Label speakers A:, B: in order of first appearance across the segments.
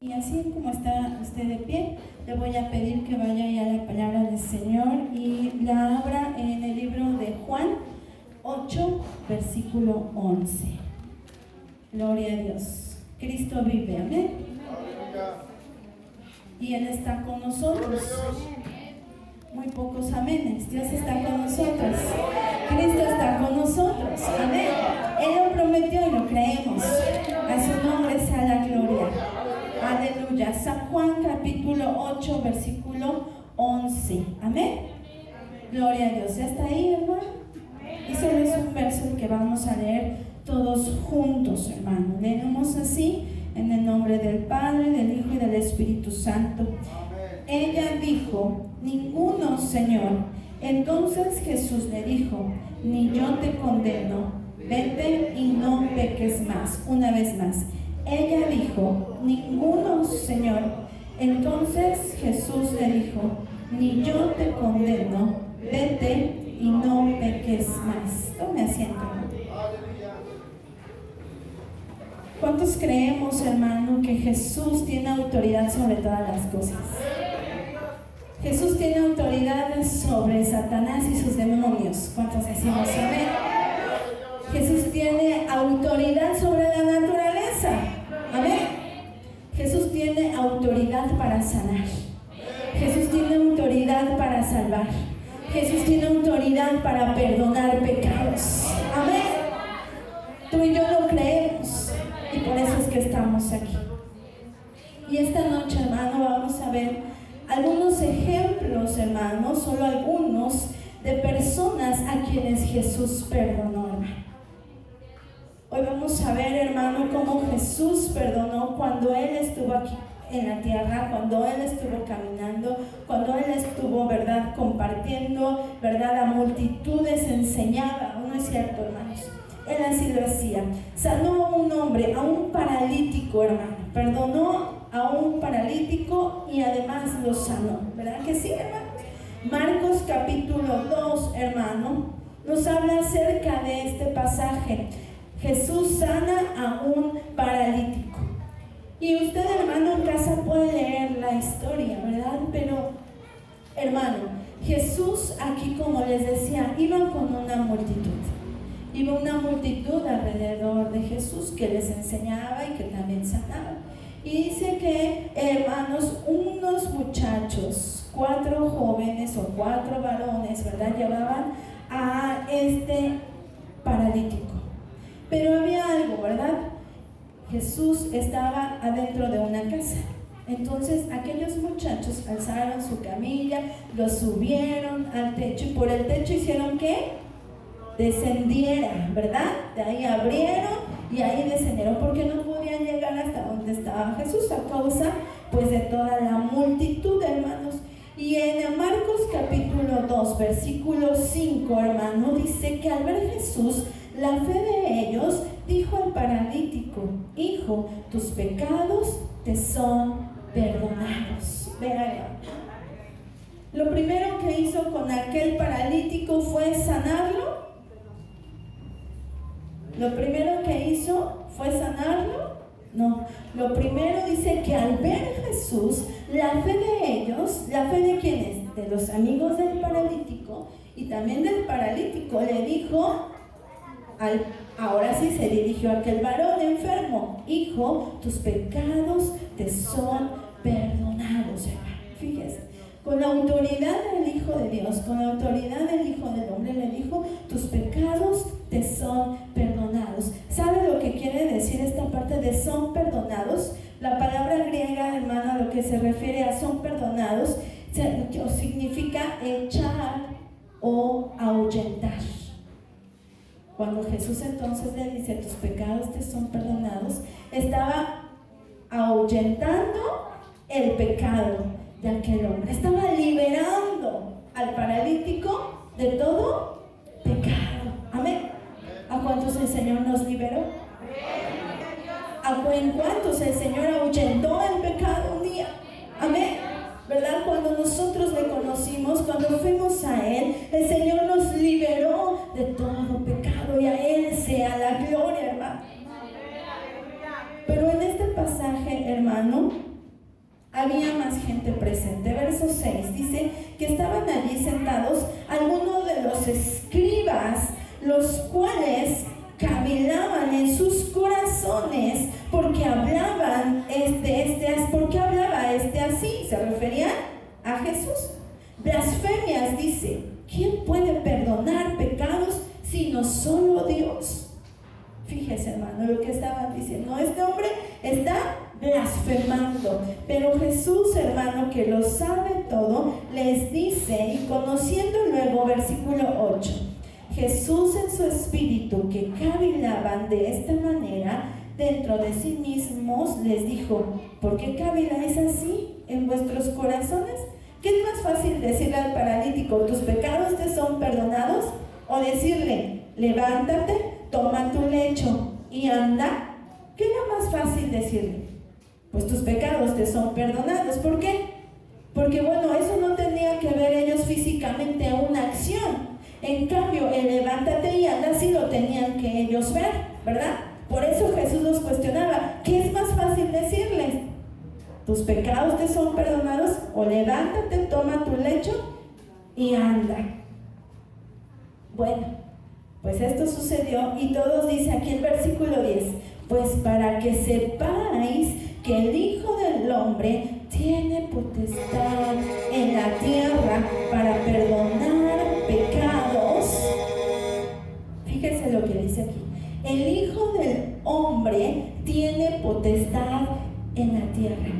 A: Y así como está usted de pie, le voy a pedir que vaya ya a la palabra del Señor y la abra en el libro de Juan 8, versículo 11. Gloria a Dios. Cristo vive, amén. Y Él está con nosotros. Muy pocos amenes. Dios está con nosotros. Cristo está con nosotros. Amén. Él lo prometió y lo creemos. A su nombre sea la gloria. Aleluya. San Juan capítulo 8, versículo 11. Amén. Gloria a Dios. ¿Ya está ahí, hermano? Y solo es un verso que vamos a leer todos juntos, hermano. Leemos así en el nombre del Padre, del Hijo y del Espíritu Santo. Ella dijo: ninguno, Señor. Entonces Jesús le dijo: ni yo te condeno, vete y no peques más. Una vez más. Ella dijo: ninguno, Señor. Entonces Jesús le dijo: ni yo te condeno, vete y no peques más. Tome asiento, hermano. ¿Cuántos creemos, hermano, que Jesús tiene autoridad sobre todas las cosas? Jesús tiene autoridad sobre Satanás y sus demonios. ¿Cuántos decimos amén? Jesús tiene autoridad sobre la naturaleza. Amén. Jesús tiene autoridad para sanar. Jesús tiene autoridad para salvar. Jesús tiene autoridad para perdonar pecados. Amén. Tú y yo lo creemos y por eso es que estamos aquí. Y esta noche, hermano, vamos a ver algunos ejemplos, hermanos, solo algunos, de personas a quienes Jesús perdonó, hermano. Hoy vamos a ver, hermano, cómo Jesús perdonó cuando Él estuvo aquí en la tierra, cuando Él estuvo caminando, cuando Él estuvo, ¿verdad?, compartiendo, ¿verdad?, a multitudes, enseñaba. ¿No es cierto, hermanos? Él así lo hacía. Sanó a un hombre, a un paralítico, hermano. Perdonó a un paralítico y además lo sanó. ¿Verdad que sí, hermano? Marcos capítulo 2, hermano, nos habla acerca de este pasaje. Jesús sana a un paralítico. Y usted, hermano, en casa puede leer la historia, ¿verdad? Pero, hermano, Jesús aquí, como les decía, iba con una multitud. Iba una multitud alrededor de Jesús que les enseñaba y que también sanaba. Y dice que, hermanos, unos muchachos, 4 jóvenes o 4 varones, ¿verdad?, llevaban a este paralítico. Pero había algo, ¿verdad? Jesús estaba adentro de una casa. Entonces aquellos muchachos alzaron su camilla, lo subieron al techo y por el techo hicieron ¿qué? Descendiera, ¿verdad? De ahí abrieron y ahí descendieron porque no podían llegar hasta donde estaba Jesús a causa pues de toda la multitud, hermanos. Y en Marcos capítulo 2 versículo 5, hermano, dice que al ver Jesús la fe de ellos, dijo al paralítico: hijo, tus pecados te son perdonados. Vean, lo primero que hizo con aquel paralítico fue sanarlo. Lo primero que hizo fue sanarlo. No, lo primero dice que al ver a Jesús, la fe de ellos, ¿la fe de quiénes? De los amigos del paralítico, y también del paralítico le dijo, ahora sí se dirigió a aquel varón enfermo: hijo, tus pecados te son perdonados, hermano. Fíjese, con la autoridad del Hijo de Dios, con la autoridad del Hijo del Hombre, le dijo: tus pecados te son perdonados. ¿Sabe lo que quiere decir esta parte de son perdonados? La palabra griega, hermana, lo que se refiere a son perdonados, significa echar o ahuyentar. Cuando Jesús entonces le dice: tus pecados te son perdonados, estaba ahuyentando el pecado de aquel hombre. Estaba liberando al paralítico de todo pecado. Amén. ¿A cuántos el Señor nos liberó? ¿En cuántos el Señor ahuyentó el pecado un día? Amén. ¿Verdad? Cuando nosotros le conocimos, cuando fuimos a Él, el Señor nos liberó de todo pecado y a Él sea la gloria, hermano. Pero en este pasaje, hermano, había más gente presente. Verso 6 dice que estaban allí sentados algunos de los escribas, los cuales cavilaban en sus corazones porque hablaban porque hablaba así. Se referían a Jesús. Blasfemias, dice. ¿Quién puede perdonar pecados sino solo Dios? Fíjese, hermano, lo que estaban diciendo. Este hombre está blasfemando. Pero Jesús, hermano, que lo sabe todo, les dice, y conociendo luego, versículo 8, Jesús en su espíritu, que cavilaban de esta manera dentro de sí mismos, les dijo, ¿por qué caviláis así en vuestros corazones? ¿Qué es más fácil decirle al paralítico, tus pecados te son perdonados? O decirle, levántate, toma tu lecho y anda. ¿Qué es lo más fácil decirle? Pues tus pecados te son perdonados. ¿Por qué? Porque bueno, eso no tenía que ver ellos físicamente a una acción. En cambio, el levántate y anda sí lo tenían que ellos ver, ¿verdad? Por eso Jesús los cuestionaba. ¿Qué es más fácil decirles? ¿Tus pecados te son perdonados? O levántate, toma tu lecho y anda. Bueno, pues esto sucedió y todos dice aquí en versículo 10, pues para que sepáis que el Hijo del Hombre tiene potestad en la tierra para perdonar pecados. Fíjese lo que dice aquí. El Hijo del Hombre tiene potestad en la tierra.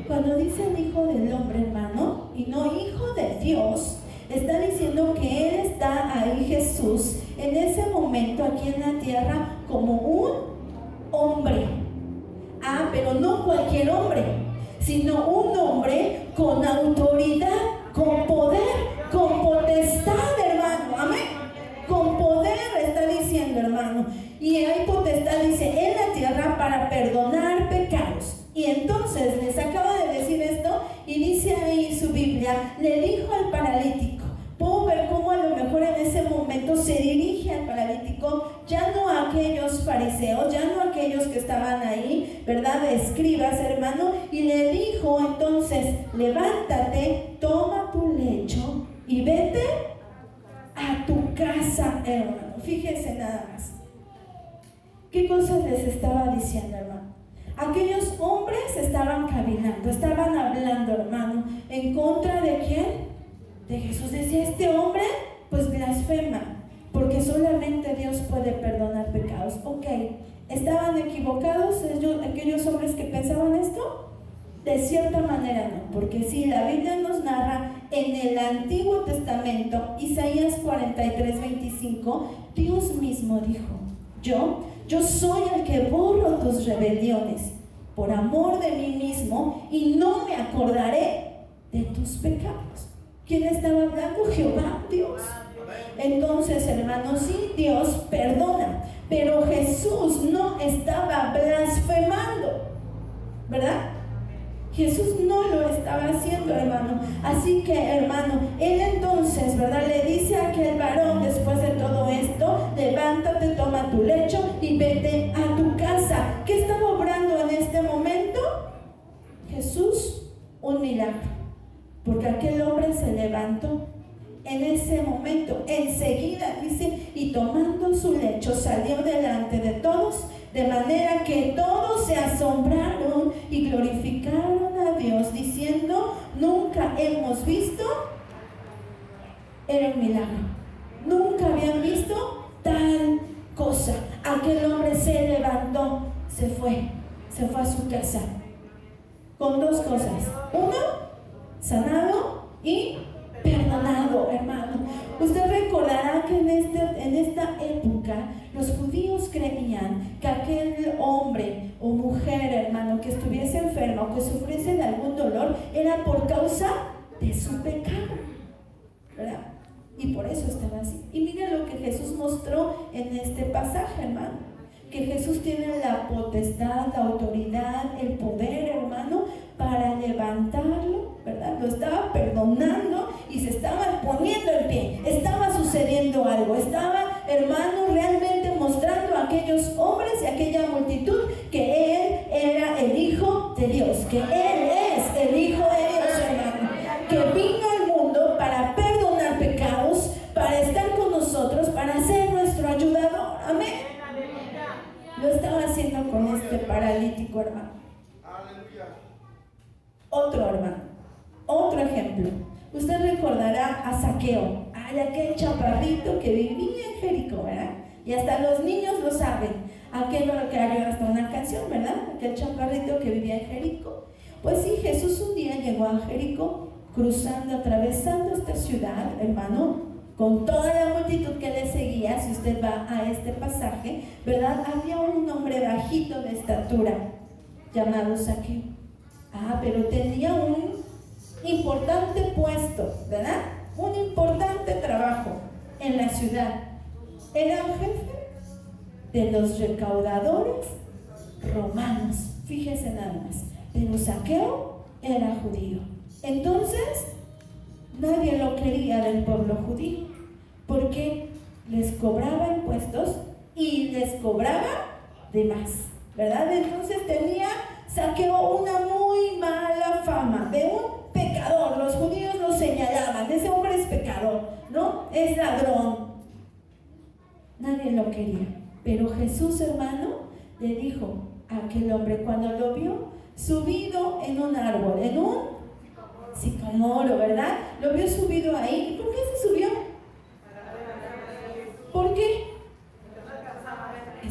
A: Cuando dice el Hijo del Hombre, hermano, y no Hijo de Dios, está diciendo que Él está ahí, Jesús, en ese momento aquí en la tierra como un hombre. Pero no cualquier hombre, sino un hombre con autoridad, con poder, con potestad, hermano. Amén. Con poder está diciendo, hermano. Y hay potestad, dice, en la tierra para perdonar pecados. Y entonces les acaba de decir esto y dice ahí su Biblia, le dijo al paralítico. Puedo ver cómo a lo mejor en ese momento se dirige al paralítico, ya no a aquellos fariseos, ya no a aquellos que estaban ahí, ¿verdad? Escribas, hermano, y le dijo entonces, levántate, toma tu lecho y vete a tu casa, hermano. Fíjense nada más. ¿Qué cosas les estaba diciendo, hermano? Aquellos hombres estaban caminando, estaban hablando, hermano, ¿en contra de quién? De Jesús. Decía, este hombre pues blasfema, porque solamente Dios puede perdonar pecados. Ok, ¿estaban equivocados aquellos hombres que pensaban esto? De cierta manera no, porque si la Biblia nos narra en el Antiguo Testamento, Isaías 43:25, Dios mismo dijo, yo soy el que borro tus rebeliones por amor de mí mismo y no me acordaré de tus pecados. ¿Quién estaba hablando? Jehová, Dios. Entonces, hermanos, sí, Dios perdona, pero Jesús no estaba blasfemando, ¿verdad? Jesús no lo estaba haciendo, hermano. Así que, hermano, él entonces, ¿verdad? Le dice a aquel varón después de todo esto, levántate, toma tu lecho y vete a tu casa. ¿Qué estaba obrando en este momento? Jesús, un milagro. Porque aquel hombre se levantó en ese momento, enseguida dice, y tomando su lecho salió delante de todos, de manera que todos se asombraron y glorificaron a Dios, diciendo, nunca hemos visto, era un milagro, nunca habían visto tal cosa. Aquel hombre se levantó, se fue a su casa, con dos cosas, uno, sanado y perdonado, hermano. Usted recordará que en esta época los judíos creían que aquel hombre o mujer, hermano, que estuviese enferma o que sufriese de algún dolor era por causa de su pecado, ¿verdad? Y por eso estaba así. Y mira lo que Jesús mostró en este pasaje, hermano, que Jesús tiene la potestad, la autoridad, el poder, hermano, para levantarlo, ¿verdad? Lo estaba perdonando y se estaba poniendo en pie. Estaba sucediendo algo. Estaba, hermano, realmente mostrando a aquellos hombres y a aquella multitud que Él era el Hijo de Dios, que Él es el Hijo de Dios, hermano, que vino al mundo para perdonar pecados, para estar con nosotros, para ser nuestro ayudador. Amén. Lo estaba haciendo con este paralítico, hermano. Otro hermano, otro ejemplo. Usted recordará a Zaqueo, aquel chaparrito que vivía en Jericó, ¿verdad? Y hasta los niños lo saben. Aquel que había hasta una canción, ¿verdad? Aquel chaparrito que vivía en Jericó. Pues sí, Jesús un día llegó a Jericó, cruzando, atravesando esta ciudad, hermano, con toda la multitud que le seguía. Si usted va a este pasaje, ¿verdad? Había un hombre bajito de estatura, llamado Zaqueo. Pero tenía un importante puesto, ¿verdad? Un importante trabajo en la ciudad. Era un jefe de los recaudadores romanos. Fíjese nada más. Pero Zaqueo era judío. Entonces, nadie lo quería del pueblo judío, porque les cobraba impuestos y les cobraba de más, ¿verdad? Entonces tenía Zaqueo una muy mala fama de un pecador. Los judíos lo señalaban: ese hombre es pecador, ¿no? Es ladrón. Nadie lo quería. Pero Jesús, hermano, le dijo a aquel hombre, cuando lo vio subido en un árbol, en un sicomoro, ¿verdad? Lo vio subido ahí. ¿Por qué se subió? ¿Por qué?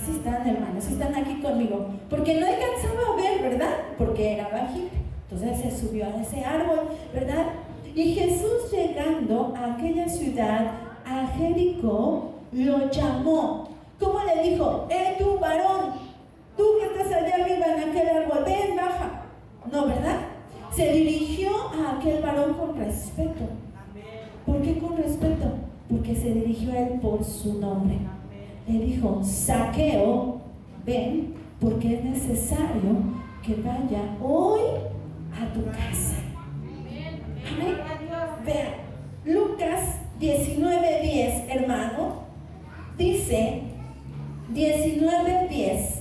A: Sí están, hermanos, sí están aquí conmigo. Porque no alcanzaba a ver, ¿verdad? Porque era bajito. Entonces se subió a ese árbol, ¿verdad? Y Jesús, llegando a aquella ciudad, a Jericó, lo llamó. ¿Cómo le dijo? Tú, varón, tú que estás allá arriba en aquel árbol, ven, baja. No, ¿verdad? Se dirigió a aquel varón con respeto. ¿Por qué con respeto? Porque se dirigió a él por su nombre. Le dijo: Zaqueo, ven, porque es necesario que vaya hoy a tu casa. Amén. Vean, Lucas 19:10, hermano, dice 19:10,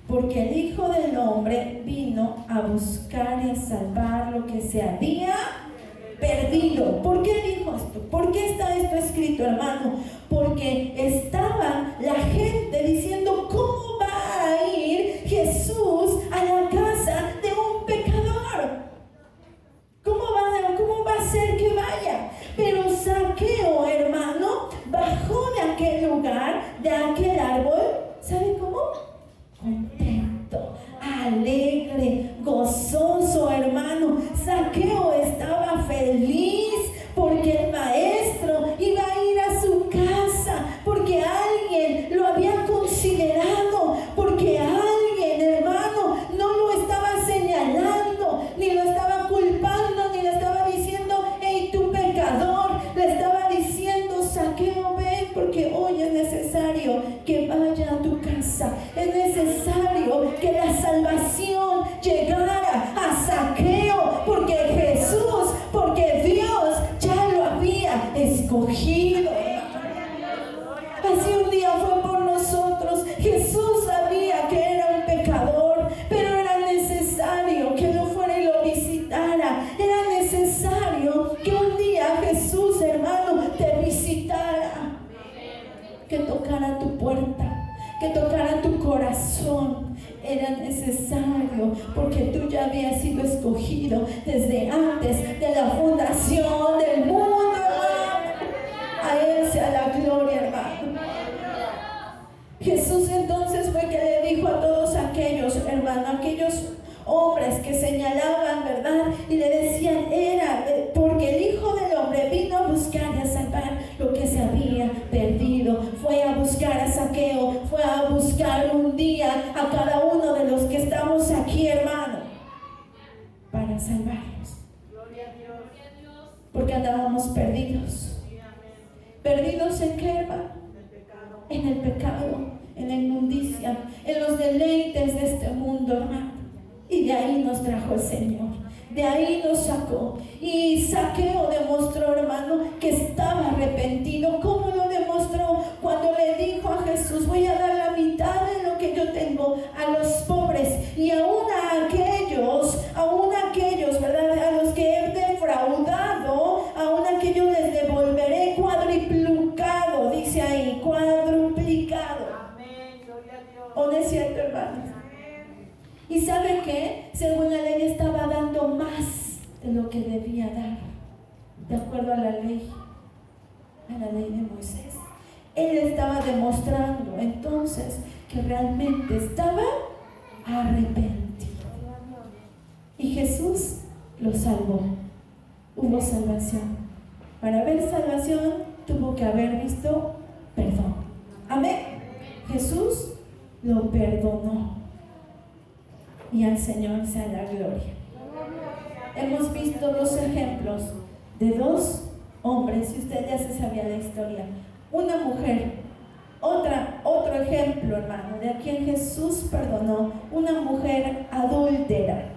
A: porque el Hijo del Hombre vino a buscar y a salvar lo que se había perdido. ¿Por qué dijo esto? ¿Por qué está esto escrito, hermano? Porque estaba la gente diciendo: ¿cómo va a ir Jesús a la casa de un pecador? ¿Cómo va a ser que vaya? Pero Zaqueo, hermano, bajó de aquel lugar, de aquel árbol. ¿Sabe cómo? Contento, alegre, gozoso, hermano. Zaqueo estaba feliz porque el maestro iba a ir a su casa, porque alguien lo había considerado, porque alguien, hermano, no lo estaba señalando, ni lo estaba culpando, ni le estaba diciendo: hey, tú pecador. Le estaba diciendo: Zaqueo, ven, porque hoy es necesario que vaya a tu casa. Es necesario que la salvación llegara a Zaqueo, porque Jesús, porque Dios ya lo había escogido. Así un día fue por nosotros. Jesús sabía que era un pecador, pero era necesario que lo fuera y lo visitara. Era necesario que un día Jesús, hermano, te visitara, que tocara tu puerta, que tocara tu corazón. Era necesario, porque tú ya habías sido escogido desde antes de la fundación del mundo, hermano. A Él sea la gloria, hermano. Jesús entonces fue que le dijo a todos aquellos, hermano, aquellos hombres que señalaban, ¿verdad? Y le decían: porque el Hijo del Hombre vino a buscar y a salvar lo que se había perdido. Fue a buscar a Zaqueo, fue a buscar un día a cada uno de los que estamos aquí, hermano, para salvarlos. Porque andábamos perdidos. ¿Perdidos en qué, hermano? En el pecado, en la inmundicia, en los deleites de este mundo, hermano. Y de ahí nos trajo el Señor, de ahí nos sacó. Y Zaqueo demostró, hermano, que estaba arrepentido. ¿Cómo lo demostró? Cuando le dijo a Jesús: voy a dar la mitad de lo que yo tengo a los pobres. Y aún a aquellos, ¿verdad? de lo que debía dar, de acuerdo a la ley de Moisés. Él estaba demostrando entonces que realmente estaba arrepentido. Y Jesús lo salvó. Hubo salvación. Para haber salvación tuvo que haber visto perdón. Amén. Jesús lo perdonó. Y al Señor sea la gloria. Hemos visto dos ejemplos de dos hombres, y usted ya se sabía la historia. Una mujer, otro ejemplo, hermano, de a quien Jesús perdonó, una mujer adúltera.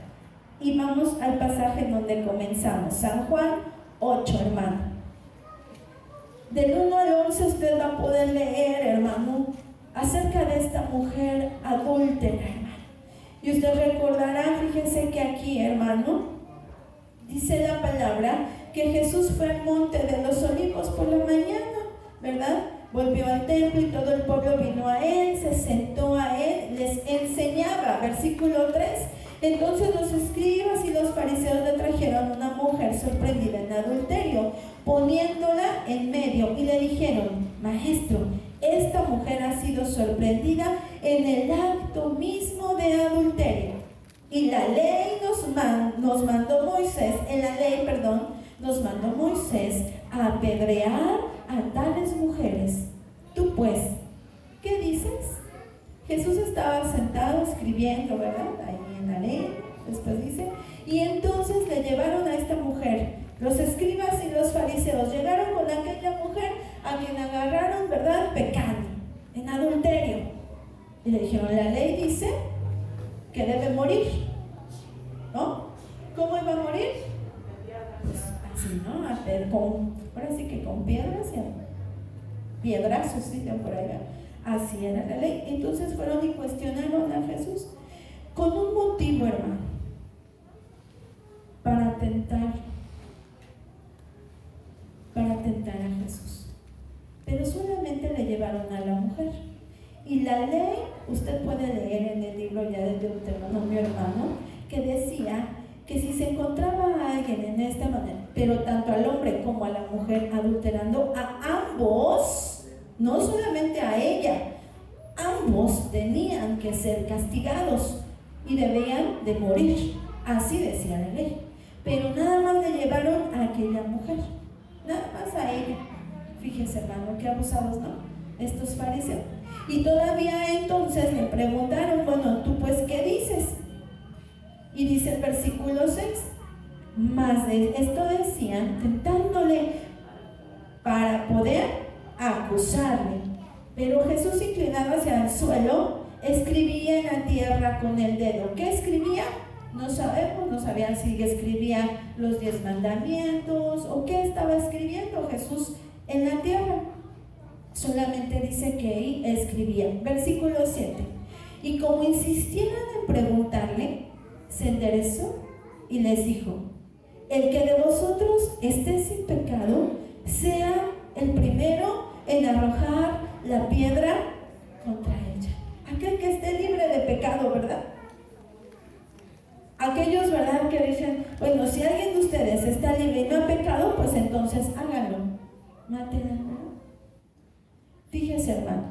A: Y vamos al pasaje donde comenzamos, San Juan 8, hermano. Del 1 al 11 usted va a poder leer, hermano, acerca de esta mujer adúltera, hermano. Y usted recordará, fíjense que aquí, hermano, dice la palabra que Jesús fue al monte de los olivos por la mañana, ¿verdad? Volvió al templo y todo el pueblo vino a él, se sentó a él, les enseñaba, versículo 3. Entonces los escribas y los fariseos le trajeron una mujer sorprendida en adulterio, poniéndola en medio, y le dijeron: Maestro, esta mujer ha sido sorprendida en el acto mismo de adulterio. Y la ley nos mandó Moisés, nos mandó Moisés a apedrear a tales mujeres. Tú pues, ¿qué dices? Jesús estaba sentado escribiendo, ¿verdad? Ahí en la ley, después dice, y entonces le llevaron a esta mujer. Los escribas y los fariseos llegaron con aquella mujer a quien agarraron, ¿verdad?, pecando, en adulterio. Y le dijeron: la ley dice que debe morir, ¿no? ¿Cómo iba a morir? Pues así, ¿no? Ahora sí que con piedras y piedrazos, dicen por ahí, ¿verdad? Así era la ley. Entonces fueron y cuestionaron a Jesús con un motivo, hermano, para tentar a Jesús. Pero solamente le llevaron a la mujer. Y la ley, usted puede leer en el libro ya de Deuteronomio, hermano, que decía que si se encontraba a alguien en esta manera, pero tanto al hombre como a la mujer adulterando, a ambos, no solamente a ella, ambos tenían que ser castigados y debían de morir. Así decía la ley. Pero nada más le llevaron a aquella mujer, nada más a ella. Fíjese, hermano, qué abusados, ¿no? Estos fariseos. Y todavía entonces le preguntaron: bueno, ¿tú pues qué dices? Y dice el versículo 6, más de esto decían, tentándole para poder acusarle. Pero Jesús, inclinado hacia el suelo, escribía en la tierra con el dedo. ¿Qué escribía? No sabemos, no sabían si escribía los 10 mandamientos o qué estaba escribiendo Jesús en la tierra. Solamente dice que escribía. Versículo 7. Y como insistieron en preguntarle, se enderezó y les dijo: el que de vosotros esté sin pecado, sea el primero en arrojar la piedra contra ella. Aquel que esté libre de pecado, ¿verdad? Aquellos, ¿verdad?, que dicen: bueno, si alguien de ustedes está libre y no ha pecado, pues entonces háganlo, mátenla, ¿no? Fíjese, hermano,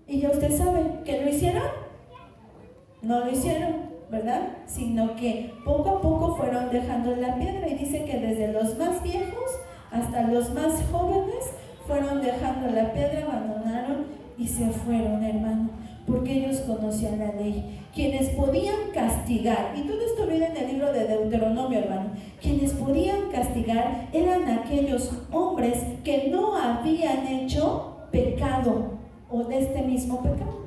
A: y ya usted sabe que lo hicieron. No lo hicieron, ¿verdad? Sino que poco a poco fueron dejando la piedra, y dice que desde los más viejos hasta los más jóvenes fueron dejando la piedra, abandonaron y se fueron, hermano, porque ellos conocían la ley. Quienes podían castigar, y todo esto viene en el libro de Deuteronomio, hermano, quienes podían castigar eran aquellos hombres que no habían hecho pecado o de este mismo pecado.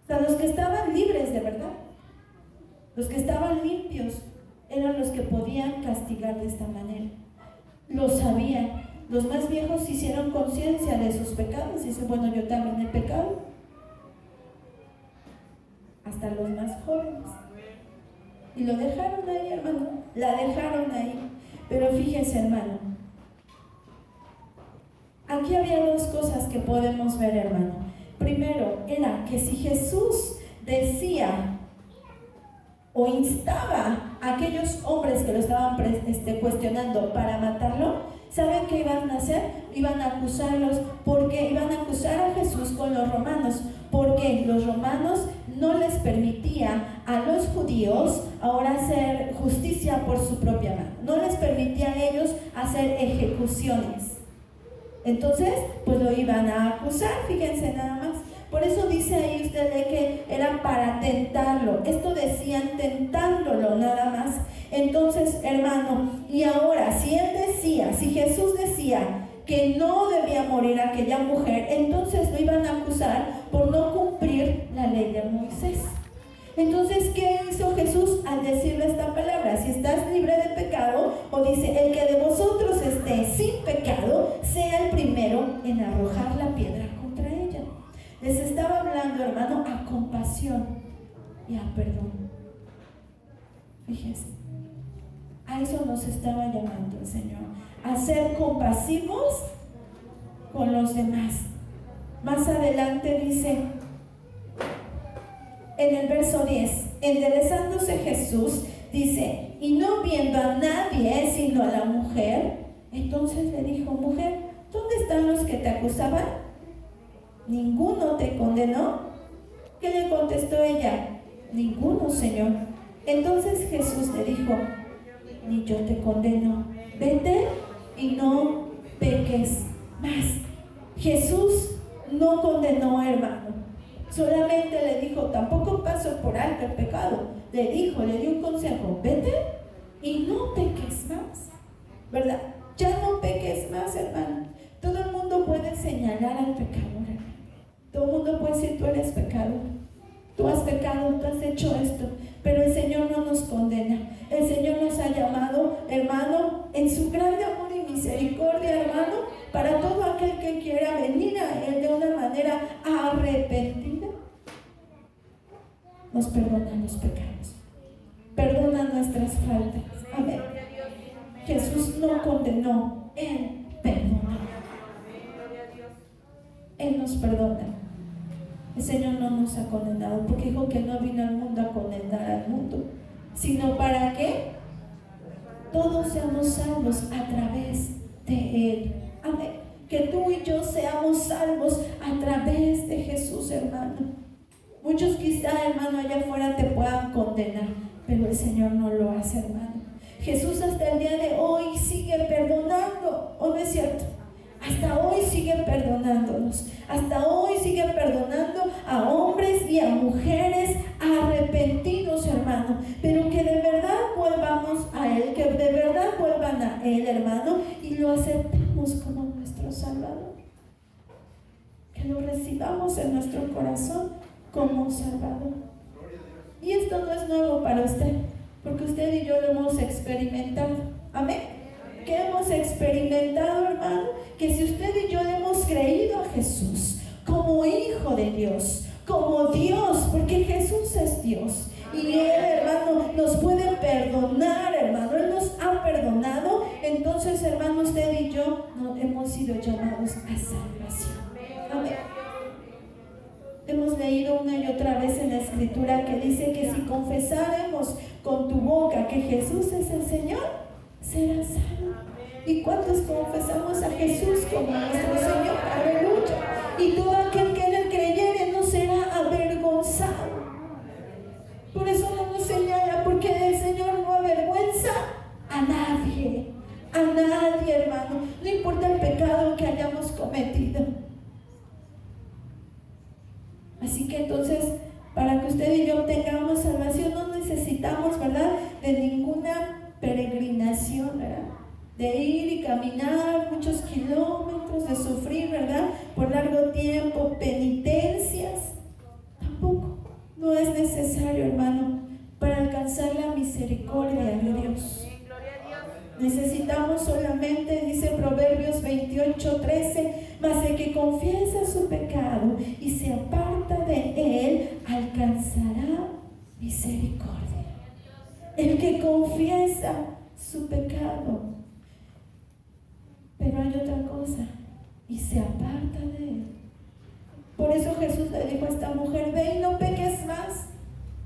A: O sea, los que estaban libres de verdad, los que estaban limpios, eran los que podían castigar de esta manera. Lo sabían. Los más viejos hicieron conciencia de sus pecados y dicen: bueno, yo también he pecado. Hasta los más jóvenes. Y lo dejaron ahí, hermano. La dejaron ahí. Pero fíjense, hermano, aquí había dos cosas que podemos ver, hermano. Primero, era que si Jesús decía o instaba a aquellos hombres que lo estaban cuestionando para matarlo, ¿saben qué iban a hacer? Iban a acusarlos, porque iban a acusar a Jesús con los romanos, porque los romanos no les permitía a los judíos ahora hacer justicia por su propia mano, no les permitía a ellos hacer ejecuciones. Entonces, pues lo iban a acusar, fíjense nada más. Por eso dice ahí usted de que era para tentarlo. Esto decían tentándolo nada más. Entonces, hermano, y ahora, si Jesús decía que no debía morir aquella mujer, entonces lo iban a acusar por no cumplir la ley de Moisés. Entonces, ¿qué hizo Jesús al decirle esta palabra? Si estás libre de pecado, o dice, el que de vosotros esté sin pecado, sea el primero en arrojar la piedra contra ella. Les estaba hablando, hermano, a compasión y a perdón. Fíjese, a eso nos estaba llamando el Señor, a ser compasivos con los demás. Más adelante dice, en el verso 10, enderezándose Jesús, dice, y no viendo a nadie sino a la mujer, entonces le dijo, mujer, ¿dónde están los que te acusaban? ¿Ninguno te condenó? ¿Qué le contestó ella? Ninguno, Señor. Entonces Jesús le dijo, ni yo te condeno, vete y no peques más. Jesús no condenó, hermano. Solamente le dijo, tampoco paso por alto el pecado. Le dio un consejo, vete y no peques más, ¿verdad? Ya no peques más, hermano. Todo el mundo puede señalar al pecador, hermano. Todo el mundo puede decir, tú eres pecador, tú has pecado, tú has hecho esto. Pero el Señor no nos condena. El Señor nos ha llamado, hermano, en su grande amor y misericordia, hermano, para todo aquel que quiera venir a Él de una manera arrepentida. Nos perdona los pecados, perdona nuestras faltas. Amén. Jesús no condenó, Él perdonó. Él nos perdona. El Señor no nos ha condenado, porque dijo que no vino al mundo a condenar al mundo, sino para que todos seamos salvos a través de Él. Amén. Que tú y yo seamos salvos a través de Jesús, hermano. Muchos quizá, hermano, allá afuera te puedan condenar, pero el Señor no lo hace, hermano. Jesús hasta el día de hoy sigue perdonando, ¿o no es cierto? Hasta hoy sigue perdonándonos, hasta hoy sigue perdonando a hombres y a mujeres arrepentidos, hermano, pero que de verdad volvamos a Él, que de verdad vuelvan a Él, hermano, y lo aceptemos como nuestro Salvador, que lo recibamos en nuestro corazón como Salvador. Y esto no es nuevo para usted, porque usted y yo lo hemos experimentado. Amén. Que hemos experimentado, hermano, que si usted y yo le hemos creído a Jesús como Hijo de Dios, como Dios, porque Jesús es Dios, y Él, hermano, nos puede perdonar, hermano, Él nos ha perdonado, entonces, hermano, usted y yo no hemos sido llamados a salvación. Amén. Hemos leído una y otra vez en la Escritura que dice que si confesáramos con tu boca que Jesús es el Señor, será salvo. ¿Y cuántos confesamos a Jesús como nuestro Señor? Aleluya. Y todo aquel que en Él creyere no será avergonzado. Por eso no nos señala, porque el Señor no avergüenza a nadie, hermano. No importa el pecado que hayamos cometido. Así que entonces, para que usted y yo tengamos salvación, no necesitamos, ¿verdad?, de ninguna peregrinación, ¿verdad?, de ir y caminar muchos kilómetros, de sufrir, ¿verdad?, por largo tiempo, penitencias. Tampoco, no es necesario, hermano, para alcanzar la misericordia de Dios. Necesitamos solamente, dice Proverbios 28:13, mas el que confiesa su pecado y se aparta de él, alcanzará misericordia. El que confiesa su pecado, pero hay otra cosa, y se aparta de él. Por eso Jesús le dijo a esta mujer, ve y no peques más,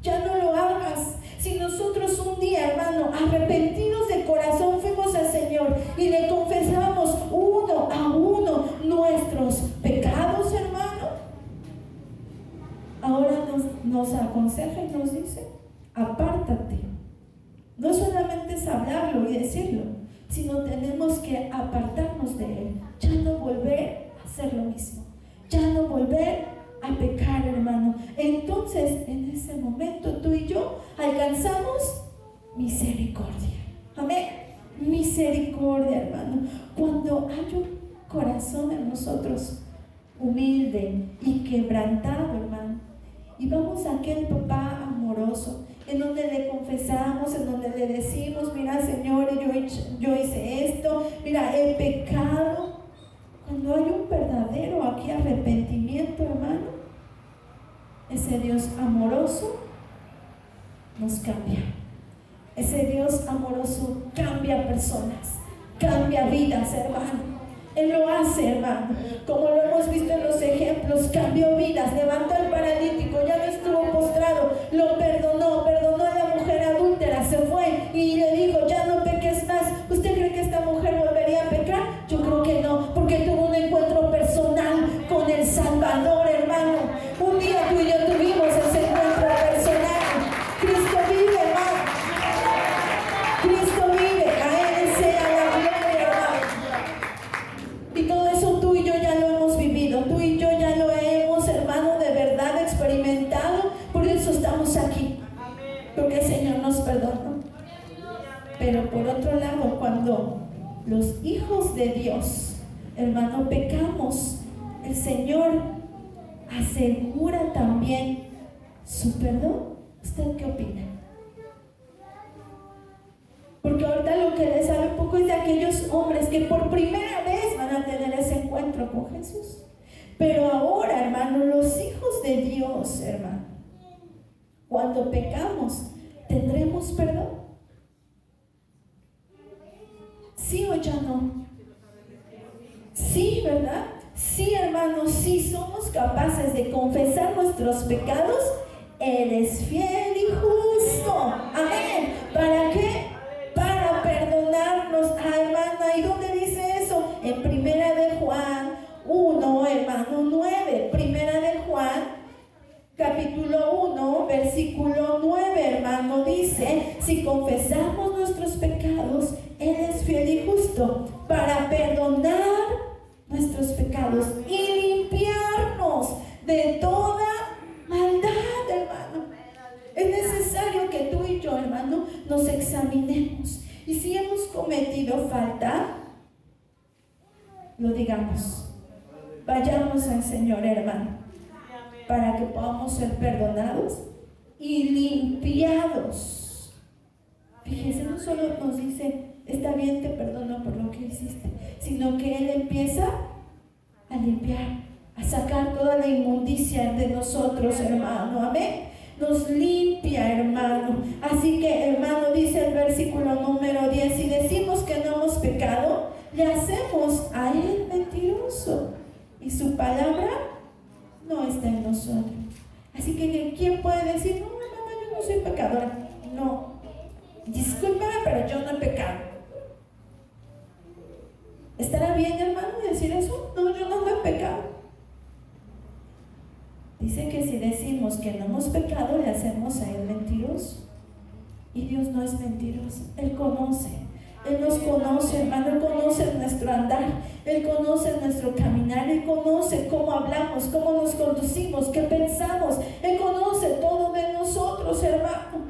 A: ya no lo hagas. Si nosotros un día, hermano, arrepentidos de corazón, fuimos al Señor y le confesamos uno a uno nuestros pecados, hermano, ahora nos aconseja y nos dice: apártate. No solamente es hablarlo y decirlo, sino tenemos que apartarnos de Él, ya no volver a hacer lo mismo, ya no volver a pecar, hermano. Entonces, en ese momento tú y yo alcanzamos misericordia. Amén. Misericordia, hermano. Cuando hay un corazón en nosotros humilde y quebrantado, hermano, y vamos a aquel papá amoroso, en donde le confesamos, en donde le decimos: mira, Señor, yo hice esto, mira, he pecado. Cuando hay un verdadero aquí arrepentimiento, hermano, ese Dios amoroso nos cambia. Ese Dios amoroso cambia personas, cambia vidas, hermano. Él lo hace, hermano, como lo hemos visto en los ejemplos. Cambió vidas, levantó al paralítico, ya no estuvo postrado, lo perdonó a la mujer adúltera, se fue y le dijo: ya no peques más. ¿Usted cree que esta mujer volvería a pecar? Yo creo que no, porque tuvo un encuentro personal con el Salvador, hermano. Un día tú y yo tuvimos ese encuentro personal. Cristo vive, hermano. Cristo vive, a Él sea la gloria, hermano. Y todo eso tú y yo ya lo hemos vivido, tú y yo ya lo hemos, hermano, de verdad experimentado. Por eso estamos aquí, porque el Señor nos perdonó. Pero por otro lado, cuando los hijos de Dios, hermano, pecamos, el Señor asegura también su perdón. ¿Usted qué opina? Porque ahorita lo que les hablo un poco es de aquellos hombres que por primera vez van a tener ese encuentro con Jesús. Pero ahora, hermano, los hijos de Dios, hermano, cuando pecamos, ¿tendremos perdón? ¿Sí o ya no? Sí, ¿verdad? Sí, hermanos, sí somos capaces de confesar nuestros pecados. Él es fiel y justo. Amén. ¿Para qué? Para perdonarnos. Hermana, ¿y dónde dice eso? En Primera de Juan 1, hermano, 9. Primera de Juan, capítulo 1, versículo 9, hermano, dice: si confesamos nuestros pecados, Él es fiel y justo para perdonar nuestros pecados y limpiarnos de toda maldad, hermano. Es necesario que tú y yo, hermano, nos examinemos. Y si hemos cometido falta, lo digamos. Vayamos al Señor, hermano, para que podamos ser perdonados y limpiados. Fíjese, no solo nos dice: está bien, te perdono por lo que hiciste, sino que Él empieza a limpiar, a sacar toda la inmundicia de nosotros, hermano. Amén. Nos limpia, hermano. Así que, hermano, dice el versículo número 10: si decimos que no hemos pecado, le hacemos a Él mentiroso, y su palabra no está en nosotros. Así que, ¿quién puede decir: no, hermano, yo no soy pecadora? No, discúlpame, pero yo no he pecado. ¿Estará bien, hermano, decir eso? No, yo no he pecado. Dice que si decimos que no hemos pecado, le hacemos a Él mentiroso. Y Dios no es mentiroso. Él conoce. Él nos conoce, hermano. Él conoce nuestro andar. Él conoce nuestro caminar. Él conoce cómo hablamos, cómo nos conducimos, qué pensamos. Él conoce todo de nosotros, hermano.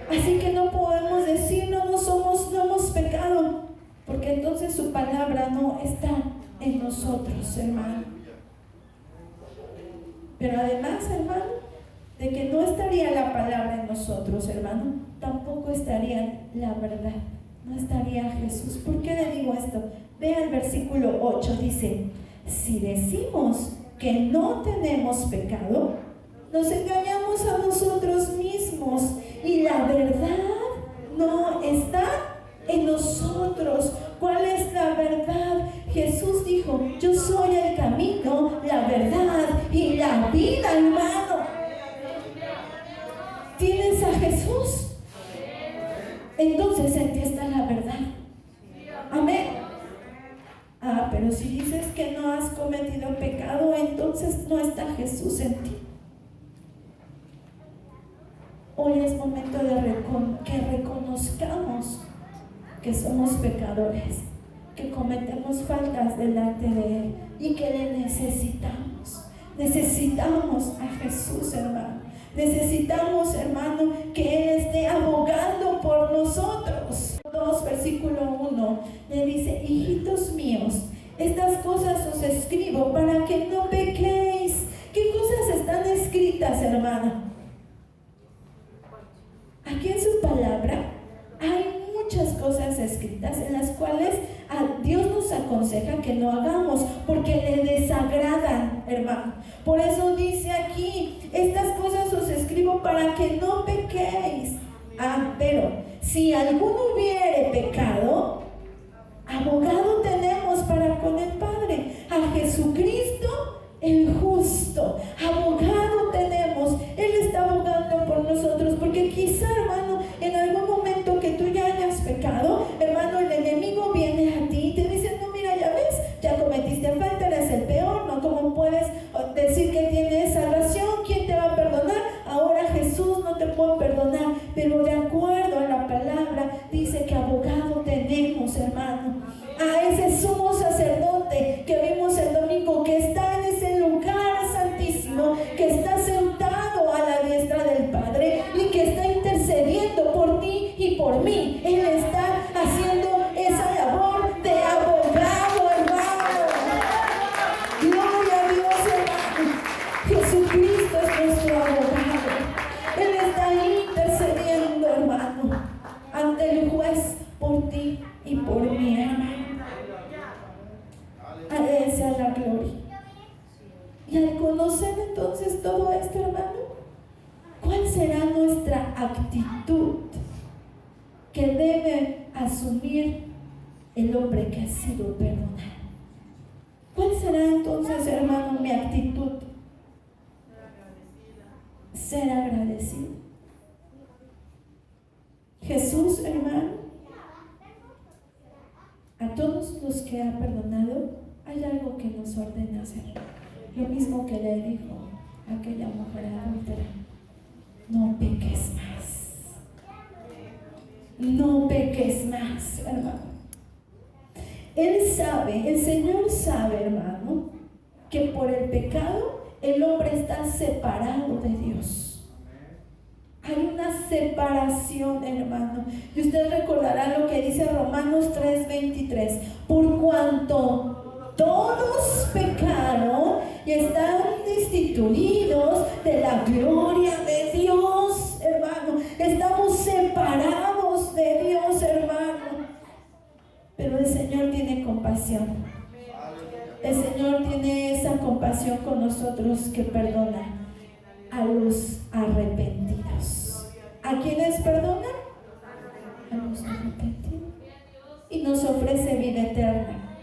A: Así que no podemos decir: no hemos pecado, porque entonces su palabra no está en nosotros, hermano. Pero además, hermano, de que no estaría la palabra en nosotros, hermano, tampoco estaría la verdad, no estaría Jesús. ¿Por qué le digo esto? Vea el versículo 8, dice: si decimos que no tenemos pecado, nos engañamos a nosotros mismos y la verdad no está en nosotros. ¿Cuál es la verdad? Jesús dijo: yo soy el camino, la verdad y la vida, hermano. ¿Tienes a Jesús? entonces en ti está la verdad. Amén. Pero si dices que no has cometido pecado, entonces no está Jesús en ti. Hoy es momento de que reconozcamos que somos pecadores, que cometemos faltas delante de Él y que le necesitamos. Necesitamos a Jesús, hermano. Necesitamos, hermano, que Él esté abogando por nosotros. 2, versículo 1, le dice: hijitos míos, estas cosas os escribo para que no pequéis. ¿Qué cosas están escritas, hermano? Aquí en su palabra hay muchas cosas escritas en las cuales Dios nos aconseja que no hagamos porque le desagradan, hermano. Por eso dice aquí: estas cosas os escribo para que no pequéis. Pero si alguno hubiere pecado, abogado tenemos para con el Padre, a Jesucristo el justo. Abogado tenemos. Él está abogando por nosotros, porque quizá, hermano, en algún momento que tú ya hayas pecado, hermano, el enemigo viene a ti y te dice: no, mira, ya ves, ya cometiste falta, eres el peor, ¿no? ¿Cómo puedes decir que tienes salvación? ¿Quién te va a perdonar? Ahora Jesús no te puede perdonar. Pero de acuerdo a la palabra, dice que abogado tenemos, hermano, a ese sumo sacerdote que vimos el domingo, que está en ese lugar santísimo, que está sentado a la diestra del Padre y que está intercediendo por ti y por mí. Él está haciendo esa labor de abogado, hermano. Gloria a Dios, hermano. Jesucristo es nuestro abogado. Él está intercediendo, hermano, ante el juez por ti y por mí, hermano. A Él sea la gloria. Y al conocer entonces todo esto, hermano, ¿cuál será nuestra actitud que debe asumir el hombre que ha sido perdonado? ¿Cuál será entonces, hermano, mi actitud? Ser agradecido. Jesús, hermano, a todos los que ha perdonado, hay algo que nos ordena hacer. Lo mismo que le dijo a aquella mujer adúltera: no peques más. No peques más, hermano. Él sabe, el Señor sabe, hermano, que por el pecado el hombre está separado de Dios. Hay una separación, hermano. Y usted recordará lo que dice Romanos 3:23: por cuanto todos pecaron y están destituidos de la gloria de Dios, hermano. Estamos separados de Dios, hermano. Pero el Señor tiene compasión. El Señor tiene esa compasión con nosotros, que perdona a los arrepentidos. ¿A quiénes perdona? A los arrepentidos. Y nos ofrece vida eterna.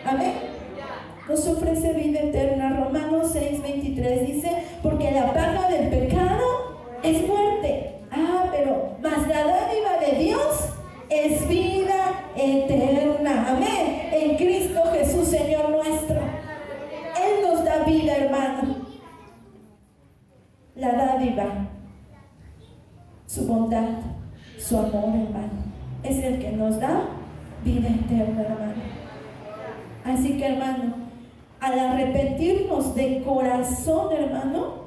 A: Amén. Nos ofrece vida eterna. Romanos 6:23 dice: porque la paga del pecado es muerte. Pero más la dádiva de Dios es vida eterna. Amén. En Cristo Jesús, Señor nuestro. Él nos da vida, hermano. La dádiva, su bondad, su amor, hermano, es el que nos da vida eterna, hermano. Así que, hermano, al arrepentirnos de corazón, hermano,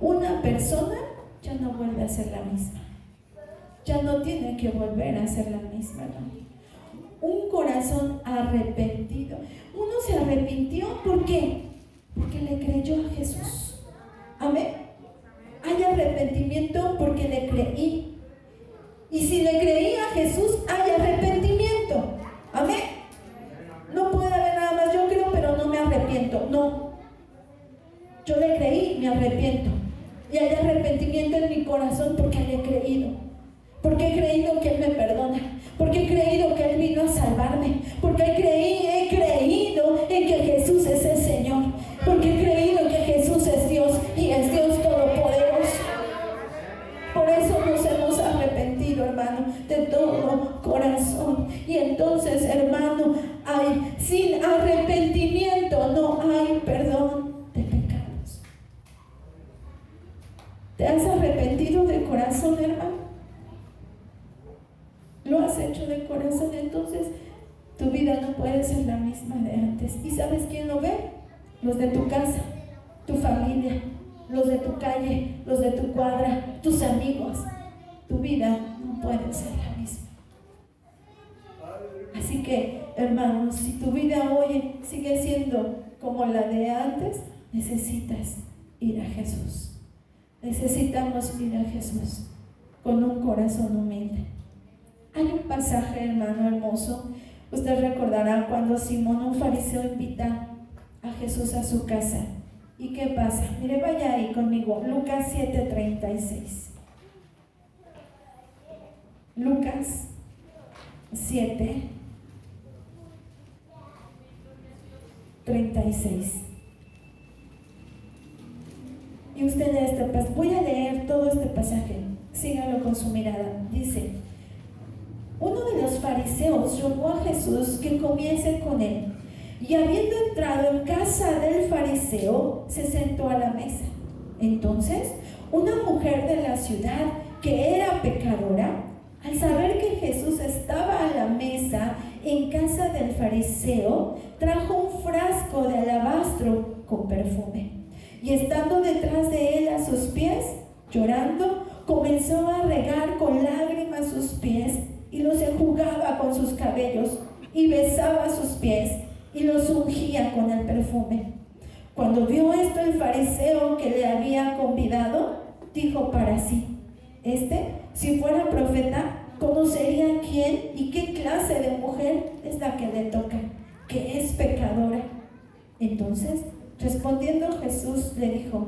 A: una persona ya no vuelve a ser la misma. Ya no tiene que volver a ser la misma, hermano. Un corazón arrepentido. Uno se arrepintió, ¿por qué? Porque le creyó a Jesús. Amén. Hay arrepentimiento porque le creí. Y si le creí a Jesús, hay arrepentimiento. Amén. No puede haber nada más: yo creo pero no me arrepiento. No. Yo le creí, me arrepiento. Y hay arrepentimiento en mi corazón porque le he creído. Porque he creído que Él me perdona. Porque he creído que Él vino a salvarme. Porque he creído en que Jesús es el Señor. Porque he creído que Jesús es Dios y es Dios todopoderoso. Por eso nos hemos arrepentido, hermano. lo has hecho de corazón, entonces tu vida no puede ser la misma de antes. ¿Y sabes quién lo ve? Los de tu casa, tu familia, los de tu calle, los de tu cuadra, tus amigos. Tu vida no puede ser la misma. Así que, hermanos, si tu vida hoy sigue siendo como la de antes, necesitas ir a Jesús. Necesitamos ir a Jesús con un corazón humilde. Hay un pasaje, hermano hermoso. Usted recordará cuando Simón, un fariseo, invita a Jesús a su casa. ¿Y qué pasa? Mire, vaya ahí conmigo. Lucas 7:36. Lucas 7:36. Y usted lee este pasaje. Voy a leer todo este pasaje. Sígalo con su mirada. Dice: uno de los fariseos rogó a Jesús que comiese con él. Y habiendo entrado en casa del fariseo, se sentó a la mesa. Entonces, una mujer de la ciudad, que era pecadora, al saber que Jesús estaba a la mesa en casa del fariseo, trajo un frasco de alabastro con perfume. Y estando detrás de él a sus pies, llorando, comenzó a regar con lágrimas sus pies y los enjugaba con sus cabellos y besaba sus pies y los ungía con el perfume. Cuando vio esto el fariseo que le había convidado, dijo para sí: si fuera profeta, conocería quién y qué clase de mujer es la que le toca, que es pecadora. Entonces, respondiendo Jesús, le dijo: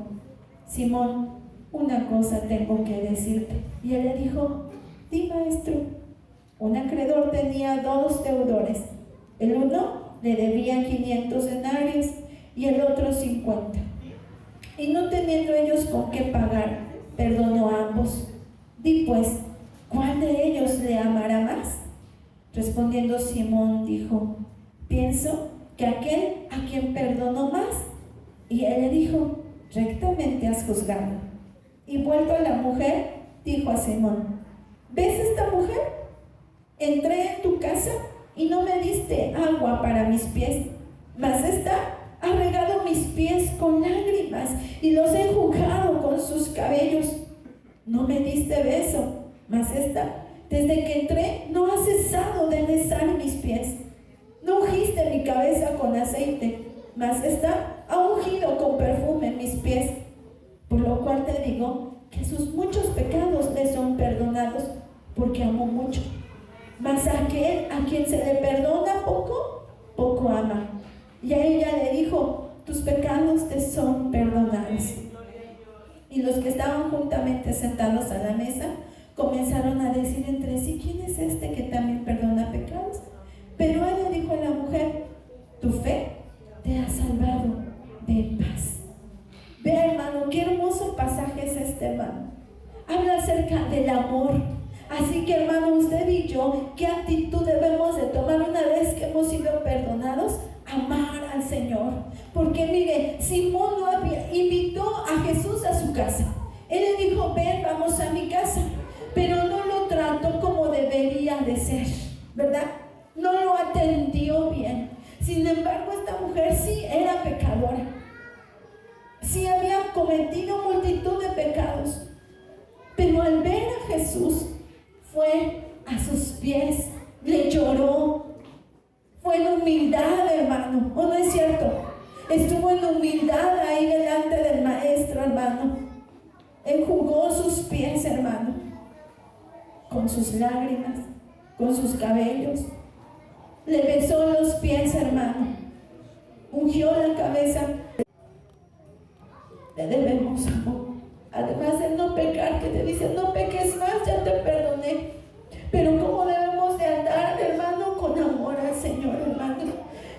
A: Simón, una cosa tengo que decirte. Y él le dijo: di, maestro. Un acreedor tenía 2 deudores. El uno le debía 500 denarios y el otro 50. Y no teniendo ellos con qué pagar, perdonó a ambos. Di pues, ¿cuál de ellos le amará más? Respondiendo Simón dijo: pienso que aquel a quien perdonó más. Y él le dijo: rectamente has juzgado. Y vuelto a la mujer, dijo a Simón: ¿ves esta mujer? Entré en tu casa y no me diste agua para mis pies, mas esta ha regado mis pies con lágrimas y los he enjugado con sus cabellos. No me diste beso, mas esta, desde que entré, no ha cesado de besar mis pies. No ungiste mi cabeza con aceite, mas esta ha ungido con perfume mis pies. Por lo cual te digo que sus muchos pecados le son perdonados, porque amó mucho. Mas a aquel a quien se le perdona poco, poco ama. Y a ella le dijo: tus pecados te son perdonados. Y los que estaban juntamente sentados a la mesa comenzaron a decir entre sí: ¿quién es este que también perdona pecados? Pero ella dijo a la mujer: tu fe te ha salvado, ve en paz. Ve, hermano, qué hermoso pasaje es este, hermano. Habla acerca del amor. Así que, hermano, usted y yo, ¿qué actitud debemos de tomar una vez que hemos sido perdonados? Amar al Señor. Porque mire, Simón invitó a Jesús a su casa. Él le dijo: ven, vamos a mi casa. Pero no lo trató como debería de ser, ¿verdad? No lo atendió bien. Sin embargo, esta mujer sí era pecadora. Sí había cometido multitud de pecados. Pero al ver a Jesús, fue a sus pies, le lloró. Fue en humildad, hermano, ¿o no es cierto? Estuvo en humildad ahí delante del maestro, hermano. Enjugó sus pies, hermano, con sus lágrimas, con sus cabellos. Le besó los pies, hermano. Ungió la cabeza. Le debemos amor. Además de no pecar, que te dice: no peques más, ya te perdoné. Pero cómo debemos de andar, hermano, con amor al Señor, hermano.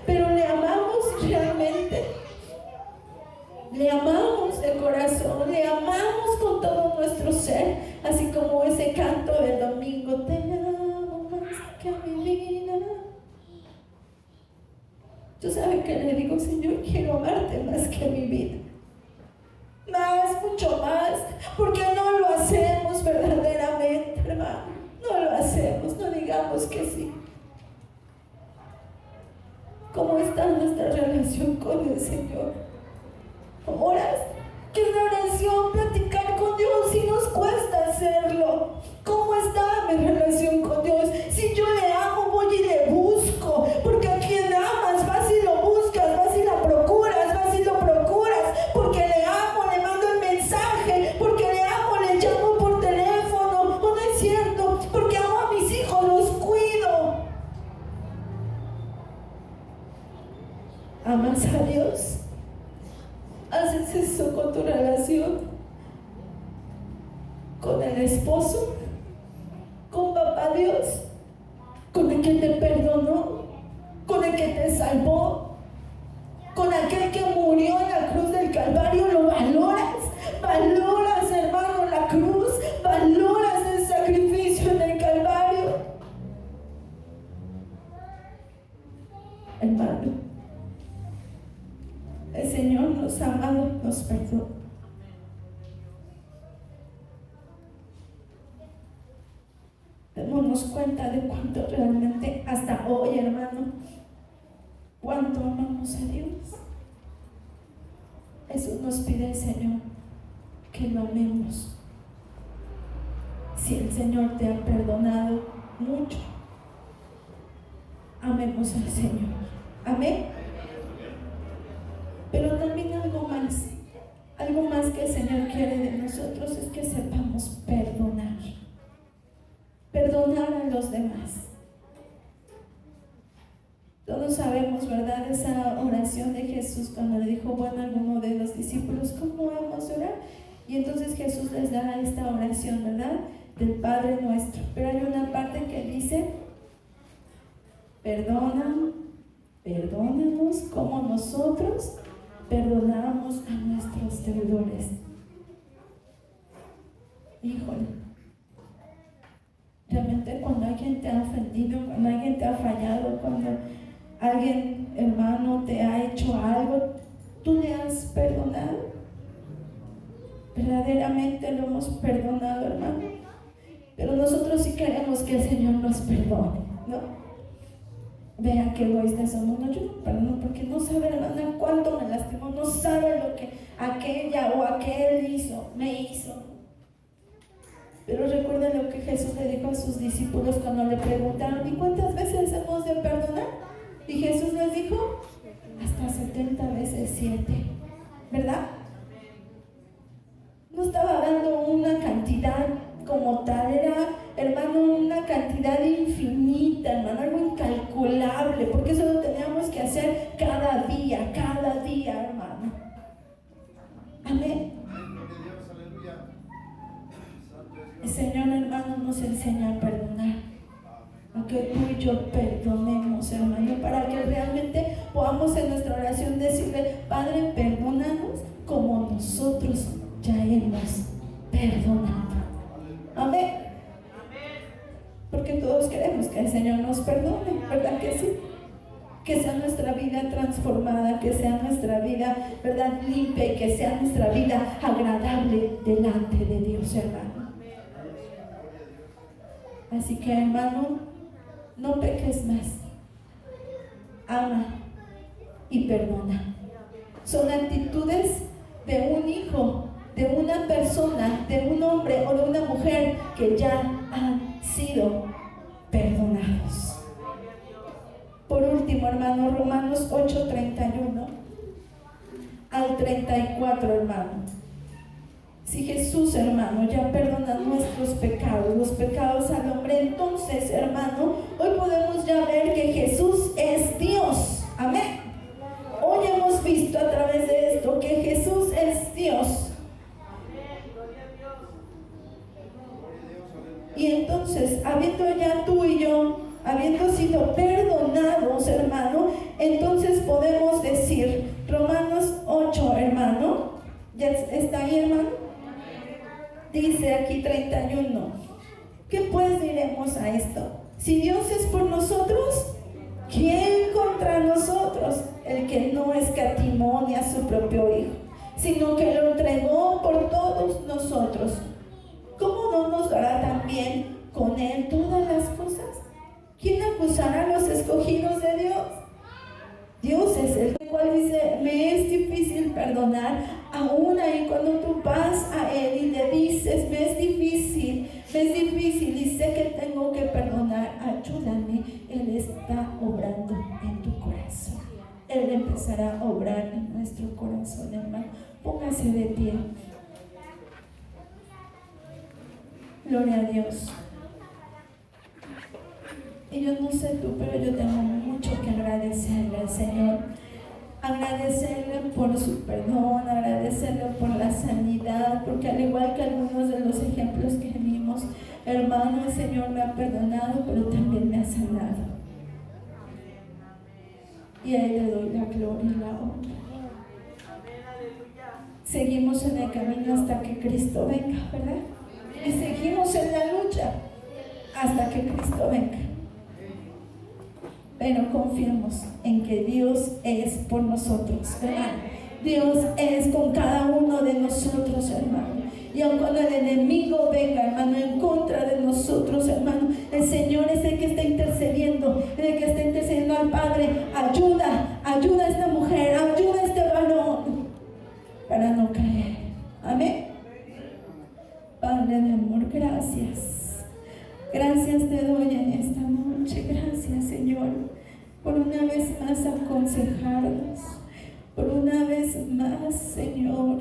A: Pero le amamos realmente. Le amamos de corazón, le amamos con todo nuestro ser. Así como ese canto del domingo: te amo más que a mi vida. Yo sabe que le digo: Señor, quiero amarte más que a mi vida. Más, mucho más, porque no lo hacemos verdaderamente, hermano. No lo hacemos, no digamos. digamos que sí. ¿Cómo está nuestra relación con el Señor? ¿Oras? ¿Qué es la oración? Platicar con Dios, si nos cuesta hacerlo. ¿Cómo está mi relación con Dios? Si yo le amo, voy y le busco, porque a quien amas, vas y lo buscas, vas y la procuras, vas y lo procuras, porque le amo, le mando el mensaje, porque le amo, le llamo por teléfono. ¿O no es cierto? Porque amo a mis hijos, los cuido. ¿Amas a Dios? ¿Haces eso con tu relación con el esposo? ¿Con papá Dios? ¿Con el que te perdonó? ¿Con el que te salvó? ¿Con aquel que murió en la cruz del Calvario? ¿Lo valoras? ¿Valoras, hermano, la cruz? ¿Valoras el sacrificio en el Calvario? Hermano, el Señor nos ama, nos perdona. Démonos cuenta de cuánto realmente, hasta hoy, hermano, cuánto amamos a Dios. Eso nos pide el Señor, que lo amemos. Si el Señor te ha perdonado mucho, amemos al Señor. Amén. Pero también algo más que el Señor quiere de nosotros es que sepamos perdonar a los demás. Todos sabemos, ¿verdad?, esa oración de Jesús cuando le dijo, bueno, a alguno de los discípulos, ¿cómo vamos a orar? Y entonces Jesús les da esta oración, ¿verdad?, del Padre Nuestro. Pero hay una parte que dice, perdónanos como nosotros perdonamos a nuestros deudores. Híjole, realmente cuando alguien te ha ofendido, cuando alguien te ha fallado, cuando alguien, hermano, te ha hecho algo, ¿tú le has perdonado? ¿Verdaderamente lo hemos perdonado, hermano? Pero nosotros sí queremos que el Señor nos perdone, ¿no? Vean qué egoístas somos. No, yo no perdono porque no sabe, hermana, cuánto me lastimó, no sabe lo que aquella o aquel me hizo. Pero recuerden lo que Jesús le dijo a sus discípulos cuando le preguntaron, ¿y cuántas veces hemos de perdonar? Y Jesús les dijo, hasta 70 veces 7, ¿verdad? No estaba dando una cantidad como tal, era, hermano, una cantidad infinita, hermano, algo incalculable, porque eso lo teníamos que hacer cada día, hermano. Amén. El Señor, hermano, nos enseña a perdonar, a que tú y yo perdonemos, hermano, para que realmente podamos en nuestra oración decirle, Padre, perdónanos como nosotros ya hemos perdonado. Amén. Porque todos queremos que el Señor nos perdone, ¿verdad que sí? Que sea nuestra vida transformada, que sea nuestra vida, ¿verdad?, limpia, y que sea nuestra vida agradable delante de Dios, hermano. Así que, hermano, no peques más. Ama y perdona. Son actitudes de un hijo, de una persona, de un hombre o de una mujer que ya han sido perdonados. Por último, hermano, Romanos 8:31 al 34, hermano. Si Jesús, hermano, ya perdona nuestros pecados, los pecados al hombre, entonces, hermano, hoy podemos ya ver que Jesús es Dios. Amén. Hoy hemos visto a través de esto que Jesús es Dios. Y entonces, habiendo ya tú y yo, habiendo sido perdonados, hermano, entonces podemos decir, Romanos 8, hermano, ¿ya está ahí, hermano? Dice aquí 31, ¿qué pues diremos a esto? Si Dios es por nosotros, ¿quién contra nosotros? El que no escatimó ni a su propio Hijo, sino que lo entregó por todos nosotros. ¿Cómo no nos dará también con Él todas las cosas? acusar a los escogidos de Dios? Dios es el cual dice, me es difícil perdonar, aún ahí cuando tú vas a Él y le dices, me es difícil y sé que tengo que perdonar, ayúdame. Él está obrando en tu corazón. Él empezará a obrar en nuestro corazón, hermano. Póngase de pie. Gloria a Dios. Y yo no sé tú, pero yo tengo mucho que agradecerle al Señor. Agradecerle por su perdón, agradecerle por la sanidad, porque al igual que algunos de los ejemplos que vimos, hermano, el Señor me ha perdonado, pero también me ha sanado. Y a Él le doy la gloria y la honra. Seguimos en el camino hasta que Cristo venga, ¿verdad? Y seguimos en la lucha hasta que Cristo venga. Pero confiemos en que Dios es por nosotros, hermano. Dios es con cada uno de nosotros, hermano. Y aun cuando el enemigo venga, hermano, en contra de nosotros, hermano, el Señor es el que está intercediendo, al Padre. Ayuda a esta mujer, ayuda a este varón para no caer. Amén. Padre de amor, gracias. Gracias te doy en esta noche. Gracias, Señor, por una vez más aconsejarnos, por una vez más, Señor,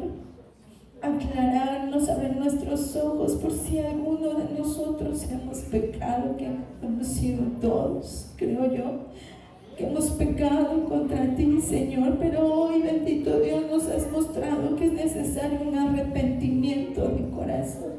A: aclararnos, abrir nuestros ojos por si alguno de nosotros hemos pecado, que hemos sido todos, creo yo, que hemos pecado contra ti, Señor, pero hoy, bendito Dios, nos has mostrado que es necesario un arrepentimiento de corazón,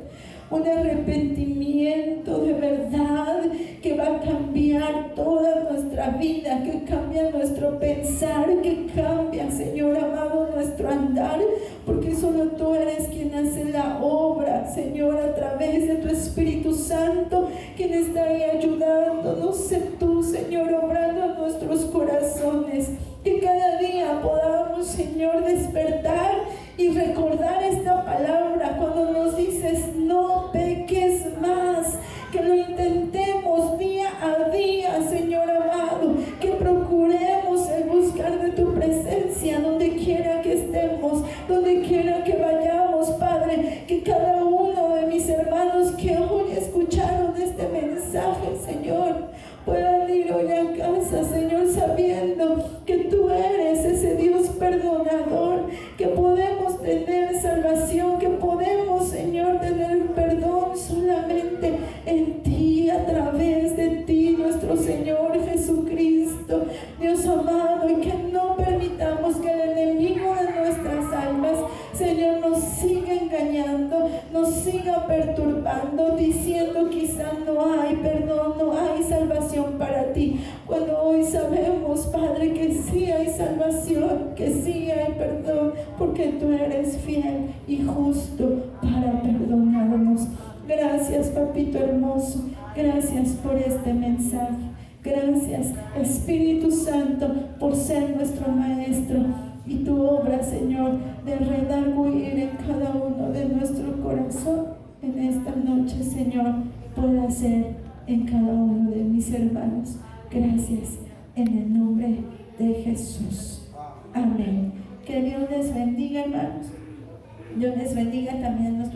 A: un arrepentimiento de verdad que va a cambiar toda nuestra vida, que cambia nuestro pensar, que cambia, Señor amado, nuestro andar, porque solo tú eres quien hace la obra, Señor, a través de tu Espíritu Santo, quien está ahí ayudándonos. Sé tú, Señor, obrando en nuestros corazones, que cada día podamos, Señor, despertar y recordar esta palabra cuando nos dices no peques más, que lo intentemos día a día, Señor amado, que procuremos el buscar de tu presencia donde quiera que estemos, donde quiera que vayamos, Padre. Que cada uno de mis hermanos que hoy escucharon este mensaje, Señor, puedan ir hoy a casa, Señor, sabiendo que tú eres ese Dios perdonador, que podemos tener salvación, que podemos, Señor, tener perdón solamente en ti, a través de ti, nuestro Señor Jesucristo. Dios amado, y que no permitamos que el enemigo de nuestras almas, Señor, nos siga engañando, nos siga perturbando, diciendo quizá no hay perdón, no hay salvación para ti, cuando hoy sabemos, Padre, que sí hay salvación, que sí hay perdón, porque tú eres fiel y justo para perdonarnos. Gracias, papito hermoso, gracias por este mensaje. Gracias, Espíritu Santo, por ser nuestro Maestro, y tu obra, Señor, de redarguir en cada uno de nuestro corazón en esta noche, Señor, pueda ser en cada uno de mis hermanos. Gracias, en el nombre de Jesús. Amén. Que Dios les bendiga, hermanos. Dios les bendiga también a nuestros